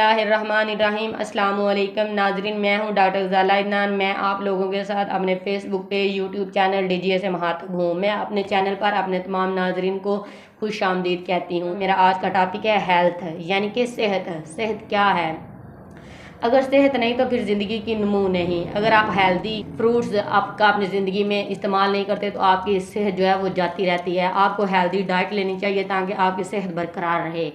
बिस्मिल्लाहिर्रहमानिर्रहीम। अस्सलाम वालेकुम नाजरीन, मैं हूं डॉक्टर ज़ाला इदनान। मैं आप लोगों के साथ अपने Facebook page, YouTube channel DGA से मुखातब हूं। मैं अपने चैनल पर अपने तमाम नाजरीन को खुश आमदीद कहती हूं। मेरा आज का टॉपिक है हेल्थ, यानी कि सेहत। सेहत क्या है? अगर सेहत नहीं तो फिर ज़िंदगी की नमू नहीं। अगर आप हेल्दी फ्रूट्स आपका अपनी ज़िंदगी में इस्तेमाल नहीं करते तो आपकी सेहत जो है वो जाती रहती है। आपको हेल्दी डाइट लेनी चाहिए ताकि आपकी सेहत बरकरार रहे।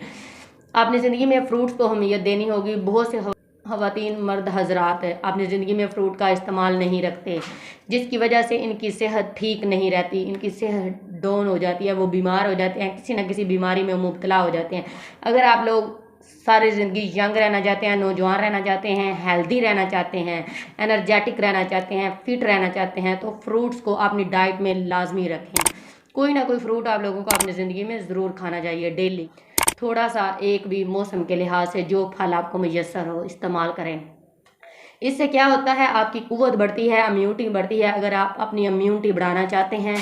अपनी ज़िंदगी में फ्रूट्स को अहमियत देनी होगी। बहुत से ख़वातीन मर्द हजरात अपनी ज़िंदगी में फ़्रूट का इस्तेमाल नहीं रखते, जिसकी वजह से इनकी सेहत ठीक नहीं रहती, इनकी सेहत डाउन हो जाती है, वो बीमार हो जाते हैं, किसी न किसी बीमारी में मुब्तला हो जाते हैं। अगर आप लोग सारी ज़िंदगी यंग रहना चाहते हैं, नौजवान रहना चाहते हैं, हेल्दी रहना चाहते हैं, एनर्जेटिक रहना चाहते हैं, फिट रहना चाहते हैं, तो फ्रूट्स को अपनी डाइट में लाजमी रखें। कोई ना कोई फ्रूट आप लोगों को अपनी ज़िंदगी में ज़रूर खाना चाहिए डेली। थोड़ा सा एक भी मौसम के लिहाज से जो फल आपको मुयस्सर हो इस्तेमाल करें। इससे क्या होता है, आपकी कुव्वत बढ़ती है, इम्यूनिटी बढ़ती है। अगर आप अपनी इम्यूनिटी बढ़ाना चाहते हैं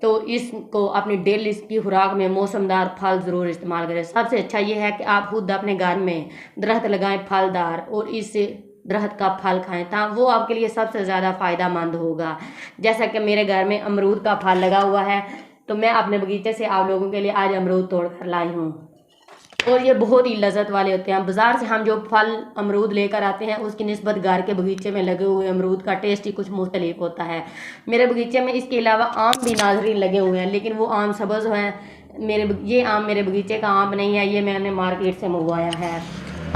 तो इसको अपनी डेली की खुराक में मौसमदार फल ज़रूर इस्तेमाल करें। सबसे अच्छा ये है कि आप खुद अपने घर में दरख्त लगाएं फलदार, और इससे दरख्त का फल खाएं, ता वो आपके लिए सबसे ज़्यादा फ़ायदा मंद होगा। जैसा कि मेरे घर में अमरूद का फल लगा हुआ है, तो मैं अपने बगीचे से आप लोगों के लिए आज अमरूद तोड़ कर लाई हूँ, और ये बहुत ही लज़्ज़त वाले होते हैं। बाज़ार से हम जो फल अमरूद लेकर आते हैं उसकी निस्बत घर के बगीचे में लगे हुए अमरूद का टेस्ट ही कुछ मुख्तलिफ होता है। मेरे बगीचे में इसके अलावा आम भी नाजरीन लगे हुए हैं, लेकिन वो आम सब्ज़ हैं। ये आम मेरे बगीचे का आम नहीं है, ये मैंने मार्केट से मंगवाया है।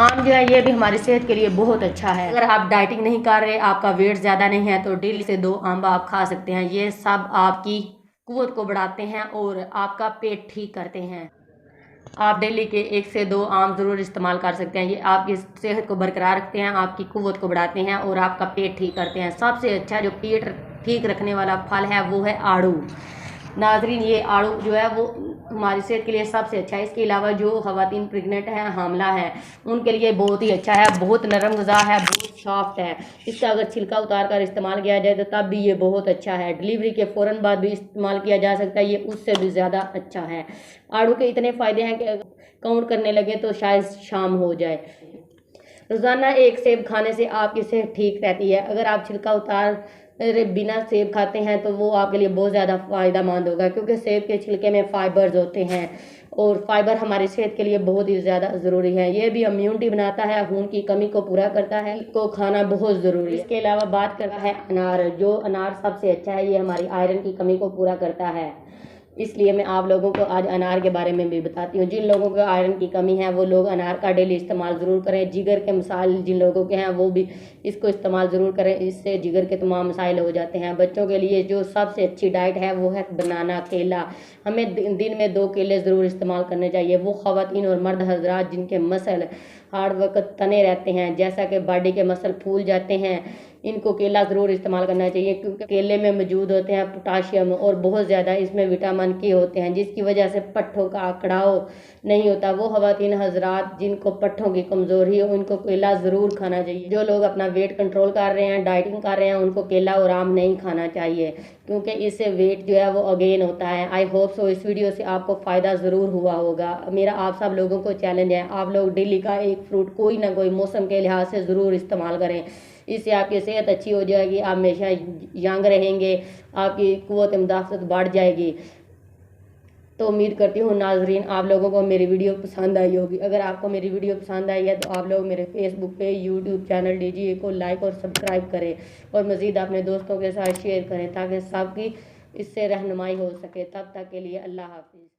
आम जो है ये भी हमारी सेहत के लिए बहुत अच्छा है। अगर आप डाइटिंग नहीं कर रहे, आपका वेट ज़्यादा नहीं है, तो डेली से 2 आम आप खा सकते हैं। ये सब आपकी कुव्वत को बढ़ाते हैं और आपका पेट ठीक करते हैं। आप डेली के 1 से 2 आम ज़रूर इस्तेमाल कर सकते हैं। ये आपकी सेहत को बरकरार रखते हैं, आपकी कुव्वत को बढ़ाते हैं और आपका पेट ठीक करते हैं। सबसे अच्छा जो पेट ठीक रखने वाला फल है वो है आड़ू। नाजरीन, ये आड़ू जो है वो हमारी सेहत के लिए सबसे अच्छा है। इसके अलावा जो ख़वातीन प्रेग्नेंट हैं, हामला है, उनके लिए बहुत ही अच्छा है। बहुत नरम ग़िज़ा है, बहुत सॉफ्ट है। इसका अगर छिलका उतार कर इस्तेमाल किया जाए तो तब भी ये बहुत अच्छा है। डिलीवरी के फ़ौरन बाद भी इस्तेमाल किया जा सकता है, ये उससे भी ज़्यादा अच्छा है। आड़ू के इतने फ़ायदे हैं कि काउंट करने लगे तो शायद शाम हो जाए। रोज़ाना 1 सेब खाने से आपकी सेहत ठीक रहती है। अगर आप छिलका उतार बिना सेब खाते हैं तो वो आपके लिए बहुत ज़्यादा फ़ायदा मंद होगा, क्योंकि सेब के छिलके में फ़ाइबर्स होते हैं और फाइबर हमारी सेहत के लिए बहुत ही ज़्यादा ज़रूरी है। ये भी इम्यूनिटी बनाता है, खून की कमी को पूरा करता है, इसको खाना बहुत ज़रूरी है। इसके अलावा बात करता है अनार। जो अनार सबसे अच्छा है, ये हमारी आयरन की कमी को पूरा करता है। इसलिए मैं आप लोगों को आज अनार के बारे में भी बताती हूँ। जिन लोगों को आयरन की कमी है वो लोग अनार का डेली इस्तेमाल ज़रूर करें। जिगर के मसाइल जिन लोगों के हैं वो भी इसको इस्तेमाल ज़रूर करें, इससे जिगर के तमाम मसाइल हो जाते हैं। बच्चों के लिए जो सबसे अच्छी डाइट है वो है बनाना, केला। हमें दिन में 2 केले ज़रूर इस्तेमाल करने चाहिए। वो ख़वातीन और मर्द हजरात जिनके मसल हर वक्त तने रहते हैं, जैसा कि बॉडी के मसल फूल जाते हैं, इनको केला ज़रूर इस्तेमाल करना चाहिए, क्योंकि केले में मौजूद होते हैं पोटाशियम और बहुत ज़्यादा इसमें विटामिन के होते हैं, जिसकी वजह से पट्ठों का अकड़ाव नहीं होता। वो ख़वातीन हजरात जिनको पट्ठों की कमज़ोरी हो उनको केला ज़रूर खाना चाहिए। जो लोग अपना वेट कंट्रोल कर रहे हैं, डाइटिंग कर रहे हैं, उनको केला और आम नहीं खाना चाहिए, क्योंकि इससे वेट जो है वो अगेन होता है। आई होप सो इस वीडियो से आपको फ़ायदा ज़रूर हुआ होगा। मेरा आप सब लोगों को चैलेंज है, आप लोग डेली का एक फ्रूट कोई ना कोई मौसम के लिहाज से ज़रूर इस्तेमाल करें। इससे आपकी सेहत अच्छी हो जाएगी, आप हमेशा यंग रहेंगे, आपकी क़ुव्वत मुदाफ़त बढ़ जाएगी। तो उम्मीद करती हूँ नाजरीन आप लोगों को मेरी वीडियो पसंद आई होगी। अगर आपको मेरी वीडियो पसंद आई है तो आप लोग मेरे फेसबुक पे, यूट्यूब चैनल डीजीए को लाइक और सब्सक्राइब करें, और मज़ीद अपने दोस्तों के साथ शेयर करें ताकि सबकी इससे रहनुमाई हो सके। तब तक के लिए अल्लाह हाफिज़।